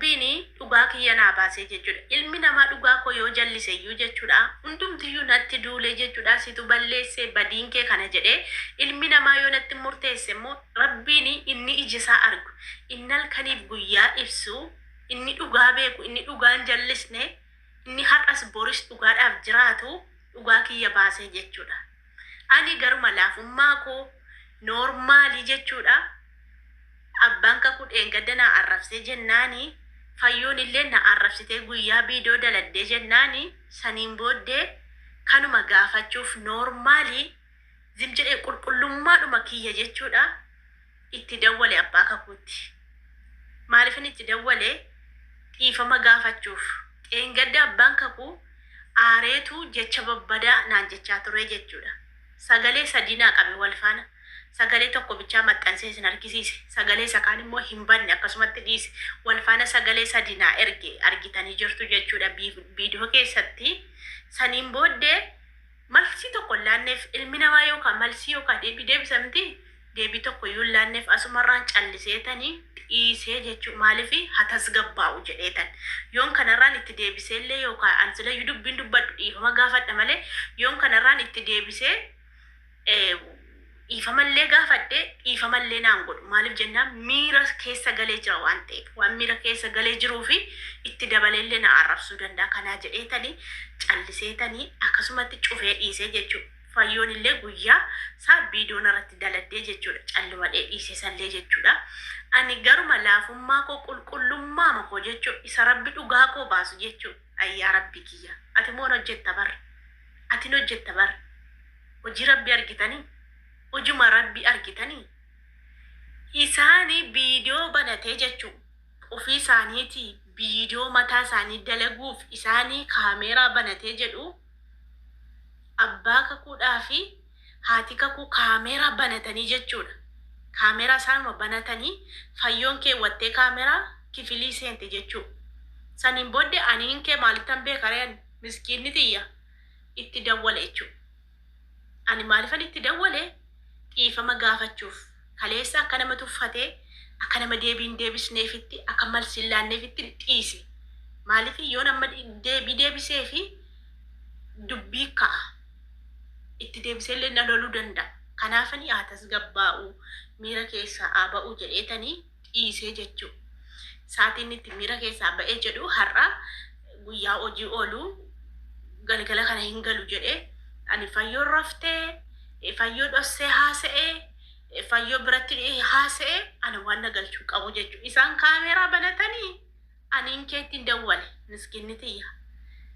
Rabbiini dhugaa kiyya naa baasee jechuudha. Ilmi namaa dhugaa koo yoo jallise iyyuu jechuudha. Hundumtiyyuu natti duulee jechuudha. Situ balleessee badiin kee kana jedhee ilmi namaa yoo natti murteesse immoo Rabbiini inni ijisaa argu. Inni halkaniif guyyaa ibsu, inni dhugaa beeku, inni dhugaan jallisne, inni har'as boris dhugaadhaaf jiraatu dhugaa kiyya baasee jechuudha. Ani garuma laafummaa koo noormaalii jechuudha. Abbaan kakuu dheengaddanaa arrabsee jennaani fayyoon illee na arrabsitee guyyaa biidoo daladdee jennaani saniin booddee kanuma gaafachuuf noormaalii zim jedhee qulqullummaadhuma kiyya jechuudha. Itti dawwale abbaa kakuutti. Maaliifin itti dawwale dhiifama gaafachuuf dheengadda abbaan kakuu aareetu jecha babbadaa naan jechaa ture jechuudha. Sagalee sadii naa qabe wal faana. Sagalee tokko bichaa maxxansee isin argisiise. Sagalee isa kaan immoo hin banne akkasumatti dhiise. Wal faana sagalee sadii naa erge argitanii jirtu jechuudha viidiyoo keessatti. Saniin booddee malsi tokko laanneef ilmi namaa yookaan malsi yookaan deebii deebisamti. Deebii tokko yoo laanneef asumarraan calliseetanii dhiisee jechuudha. Maaliif hatas gabbaa'u jedheetan. Yoon kanarraan itti deebiseellee yookaan ansilayyuu dubbiin dubbadhu dhiifama gaafadha malee yoon kanarraan itti deebisee dhiifamallee gaafadhe dhiifamallee naan godhu. Maaliif jennaan miira keessa galee jira waan ta'eef waan miira keessa galee jiruu fi itti dabaleellee na arrabsuu danda'a. Kanaa jedheetanii calliseetanii akkasumatti cufee dhiisee jechuudha. Fayyoon illee guyyaa isaa viidiyoon irratti daladdee jechuudha. Callumadhee dhiisee sallee jechuudha. Ani garuma laafummaa koo qulqullummaa makoo jechuudha. Isa rabbi dhugaa koo baasu jechuudha. Ayyaa rabbi kiyya. Ati moon hojjetta bara. Atin hojjetta bara. Hojii rabbi argitanii. Hojuma rabbi argitanii. Isaanii viidiyoo banatee jechuudha. Ofii isaaniitii viidiyoo mataa isaanii dalaguuf isaanii kaameeraa banatee jedhu. Abbaa kakuudhaa fi haati kakuu kaameeraa banatanii jechuudha. Kaameeraa isaanuma banatanii fayyoon keewwattee kaameeraa kifilii seente jechuudha. Saniin booddee aniin kee maalittan beekareen miskiinni xiyya itti dawwale jechuudha. Ani maaliifan itti dawwale dhiifama gaafachuuf kaleessa akka nama tuffatee akka nama deebiin deebisneefitti akka malsiin laanneefitti dhiise. Maaliif yoo nama deebii deebisee fi dubbii ka'a. Itti deebiseellee na loluu danda'a. Kanaafanii haatas gabbaa'u miira keessaa ba'uu jedheetanii dhiisee jechuudha. Saatiin itti miira keessaa ba'ee jedhu har'a guyyaa hojii oolu galgala kana hin galu jedhee ani fayyoon raftee fayyoo dhossee haasa'ee fayyoo biratti haasa'ee ani waan nagalchuu qabu jechuudha. Isaan kaameeraa banatanii aniin keetti hin dawwale miskiinni xiyya.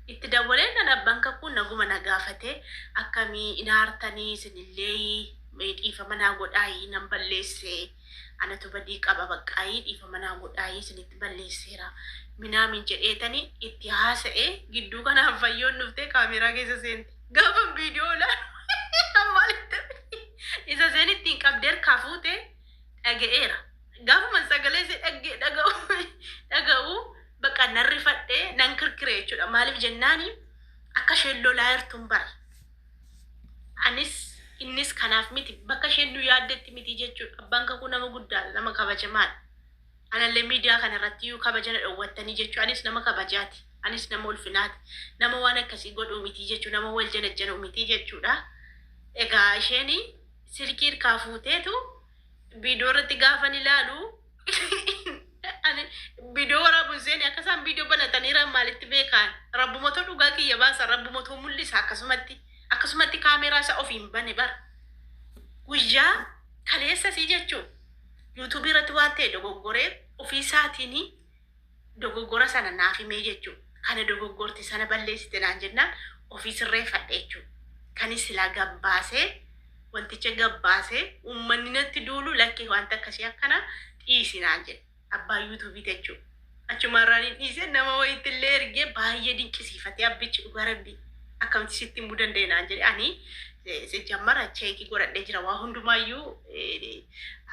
Itti dawwalee nan abbaan kakuu naguma na gaafate akkamii inaartanii isinillee dhiifama naa godhaayii nan balleesse anatu badii qaba baqqaayii dhiifama naa godhaayii isinitti balleesseera minaamin jedheetanii itti haasa'ee gidduu kanaan fayyoon dhuftee kaameeraa keessa seente. Gaafa viidiyoo laalu maalitti isa seen ittiin qabdee harkaa fuutee dhaga'eera. Gaafuma sagalee ishee dhaga'u bakka nan rifadhee nan kirkire jechuudha. Maaliif jennaani akka isheen lolaa jirtuun bara. Innis kanaaf miti bakka isheen nu yaaddetti miti jechuudha. Abbaan kakuu nama guddaadha, nama kabajamaadha. Anallee miidiyaa kanarratti iyyuu kabajana dhoowwattanii jechuudha. Anis nama kabajaati. Anis nama ulfinaati. Nama waan akkasii godhuu miti jechuudha. Nama wal janajjanuu miti jechuudha. Egaa isheen silkii hirkaa fuuteetu viidiyoo irratti gaafan ilaalu viidiyoo waraabuun seeni akkasaan viidiyoo banataniira maalitti beekaan rabbumatu dhugaa kiyya baasa rabbumatu mul'isa akkasumatti kaameeraa isa ofiin bane bara. Guyyaa kaleessa sii jechuun yuutuubii irratti waan ta'e dogoggoree ofii isaatiin dogoggora sana naaf himee jechuudha. Kana dogoggorti sana balleessite naan jennaan ofii sirreeffadhe jechuudha. Kanis silaa gabbaasee wanticha gabbaasee uummanni natti duulu lakkee wanta akkasii akkana dhiisinaan jedhe. Abbaa yuutuubii jechuudha. Achumarraan dhiisee nama wayiitillee ergee baay'ee dinqisiifatee abbichi dhugaa rabbii akkamitti sitti himuu dandeenyaan jedhe. Ani jammara cheekii godhadhee jira waa hundumaayyuu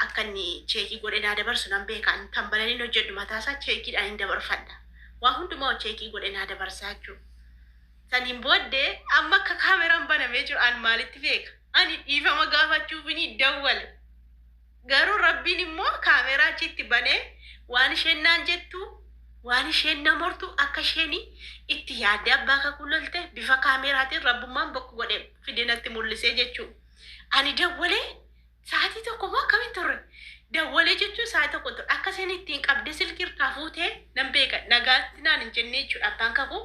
akka inni cheekii godhee naa dabarsu nan beekaan tambalanii hojjedhu mataasaa cheekiidhaan hin dabarfadha. Waa hundumaa cheekii godhee naa dabarsaa jechuudha. Saniin booddee amma akka kaameraan banamee jiru ani maalitti beeka? Ani dhiifama gaafachuuf ni dawwale. Garuu rabbiin immoo kaameraa achitti banee waan isheen naan jettu waan isheen namortu akka isheen itti yaadde abbaa kakuu lolte bifa kaameraatiin rabbummaan bokku godhe fidinatti mul'isee jechuu. Ani dawwalee sa'aatii tokko moo akkamiin turre? Dawwalee jechuun sa'aatii tokko ture. Akka isheen ittiin qabde silkii irraa fuutee nan beeka. Nagaatti naan hin jenne jechuudha. Abbaan kakuu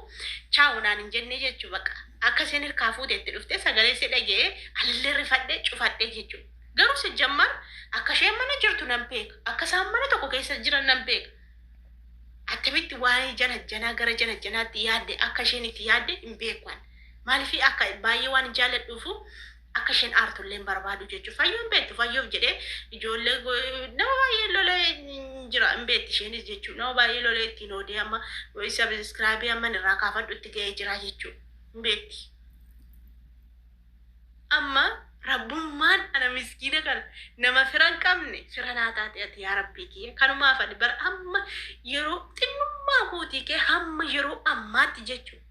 chaa'u naan hin jenne jechuu baqa. Akka isheen irraa fuutee itti dhuftee sagalee si dhagee hallee rifadhee cufadhee jechuudha. Garuu si jammar akka isheen mana jirtu nan beeka. Akka isaan mana tokko keessa jiran nan beeka. Attamitti waa'ee janajjanaa gara janajjanaatti yaadde akka isheen itti yaadde hin beekan. Maaliif akka baay'ee waan jaalladhuufu akka isheen aartullee barbaadu jechuudha. Fayyoon beektu fayyoof jedhee ijoollee nama baay'ee lolee jira hin beekti isheenis jechuudha. Nama baay'ee lolee ittiin oodee amma sabiskiraabii amma irraa kaafadhu itti ga'ee jira jechuudha. Hin beekti. Amma rabbummaan ana miskiina kana nama firan qabne fira naa taate ati yaa rabbii kiyya kanumaaf ani bara amma yeroo xinnummaa kootii kee hamma yeroo ammaatti jechuudha.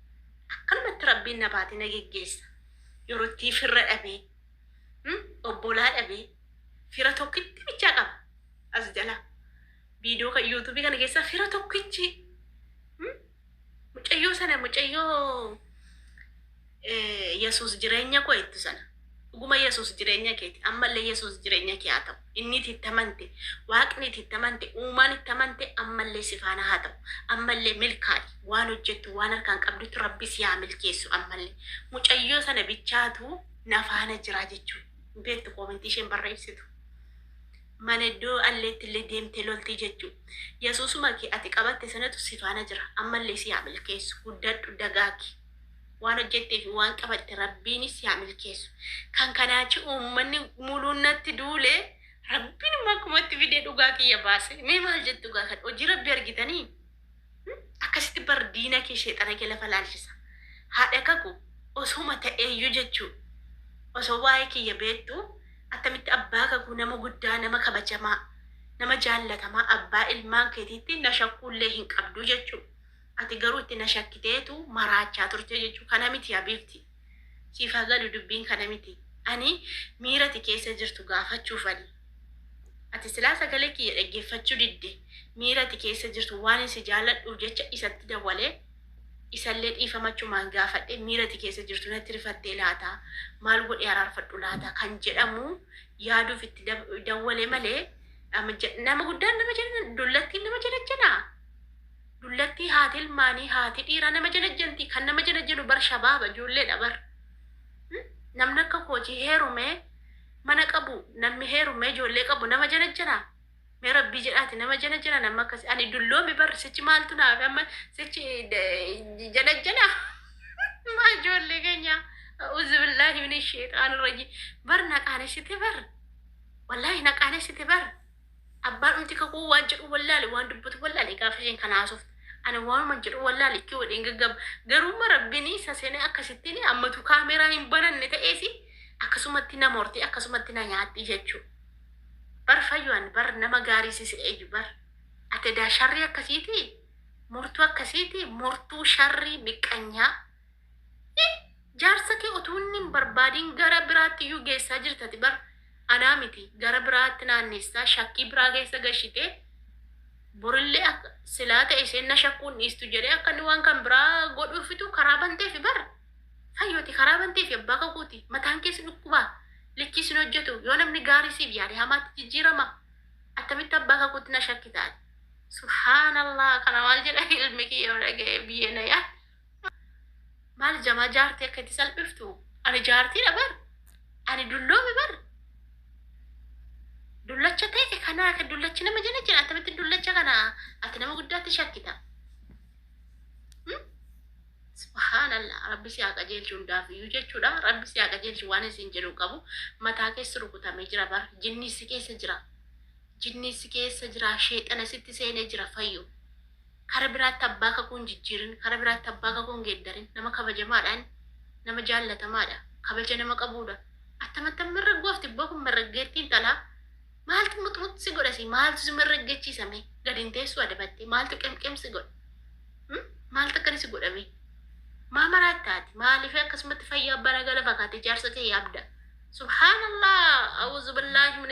Akkanumatti rabbiin na baate na geggeessa. Yeroo itti firra dhabee obbolaa dhabee fira tokkitti bichaa qaba as jala viidiyoo kan yuutuubii kana keessa fira tokkichi mucayyoo sana mucayyoo Yesuus jireenya koo itti sana dhuguma Yesuus jireenya keeti ammallee Yesuus jireenya kee haa ta'u inni itti amante waaqni itti amante uumaan itti amante ammallee si faana haa ta'u ammallee milkaa'e waan hojjettu waan harkaan qabdutti rabbi si haa milkeessu ammallee mucayyoo sana bichaatu na faana jira jechuudha. Beektu koomentii isheen barreessitu mana iddoo alleetti illee deemtee loltii jechuudha. Yesuusuma kee ati qabatte sanatu si faana jira ammallee si haa milkeessu guddadhu dagaagi. Waan hojjettee fi waan qabatte rabbiinis yaa milkeessu. Kan kanaachi uummanni muluunnatti duulee rabbiin makkumatti fidee dhugaa kiyya baase. Mee maal jettu dhugaa kan hojii rabbi argitanii? Akkasitti bar diina kee sheexana kee lafa laalchisa. Haadha kaku osuma ta'eeyyuu jechuudha. Osoo waa'ee kiyya beektu attamitti abbaa kaku nama guddaa nama kabajamaa nama jaallatamaa abbaa ilmaan keetiitti na shakkuullee hin qabdu jechuudha. Ati garuu itti na shakkiteetu maraachaa turte jechuudha. Kana miti abiifti. Siifaa galu dubbiin kana miti. Ani miirati keessa jirtu gaafachuufani. Ati silaa sagalee kiyya dhaggeeffachuu didde. Miirati keessa jirtu waan isin jaalladhuuf jecha isatti dawalee isallee dhiifamachumaan gaafadhe miirati keessa jirtu natti rifattee laata. Maal godhee araarfadhu laata kan jedhamu yaaduuf itti dawalee malee nama guddaan nama jedhan dullattiin nama jedhachanaa. Dullatti haati ilmaanii haati dhiiraa nama janajjanti kan nama janajjanu bar shabaaba ijoolleedha bar. Namni akka koojii heerumee mana qabu namni heerumee ijoollee qabu nama janajjana. Mee rabbii jedhaati nama janajjana nama akkasi ani dulloomi bar sichi maaltu naaf amma sichi janajjana. Maa ijoollee keenya uzubillahi min sheexaan irraji bar naqaanesite bar wallahi naqaanesite bar. Abbaan umti kakuu waan jedhu wallaali waan dubbatu wallaali gaafa isheen kana haasofte. Ani waan jedhu wallaali kii waliin gaggab garuu rabbiin saseenee akkasittiin ammatu kaameraa hin bananne ta'eesi akkasumatti na morti akkasumatti na nyaatti jechuudha. Bar fayyaan bar nama gaarii sisee bar ate daa sharri akkasiiti mortuu akkasiiti mortuu sharri miqqanyaa jaarsa kee utuu inni hin barbaadin gara biraatti iyyuu geessaa jirtati bar. Anaa miti gara biraatti naannessaa shakkii biraa keessa gashitee borillee akka silaa ta'e isheen na shakkuun dhiistu jedhee akka inni waan kan biraa godhuufitu karaa banteefi bar. Hayyooti karaa banteefi abbaa kakuuti mataan keessi dhukkubaa lichii sin hojjetu yoo namni gaarii siif yaade hamaatti jijjiirama. Attamitti abbaa kakuutti na shakki taate. Subhaanallah kana maal jedha ilmi kiyya yoo dhaga'e biyyee na yaa. Maal jamaa jaartii akka itti salphiftu ani jaartiidha bar. Ani dulloomi bar. Dullacha ta'e kana akka dullachi nama jala jira attamitti dullacha kana ati nama guddaatti shakkita. Subhaanallah rabbi si haa qajeelchu hundaafiyyuu jechuudha. Rabbi si haa qajeelchu waan isin jedhu qabu mataa keessa rukutamee jira bar jinni si keessa jira. Jinni si keessa jira sheexana sitti seenee jira fayyu. Kara biraatti abbaa kakuun jijjiirin kara biraatti abbaa kakuun geeddarin nama kabajamaadhaan nama jaallatamaadha kabaja nama qabuudha. Attamattan mirraggoofti bookun mirraggeettiin talaa. Maaltu mutuutti si godhasi maaltu si mirraggechiisame gadiin teessuu adabatte maaltu qemqemsi godha maaltu akkani si godhame maa maraataati maaliif akkasumatti fayyaa abbaa nagaa lafa kaate jaarsa kee yaabda. Subhaanallah a'uuzu billaahi min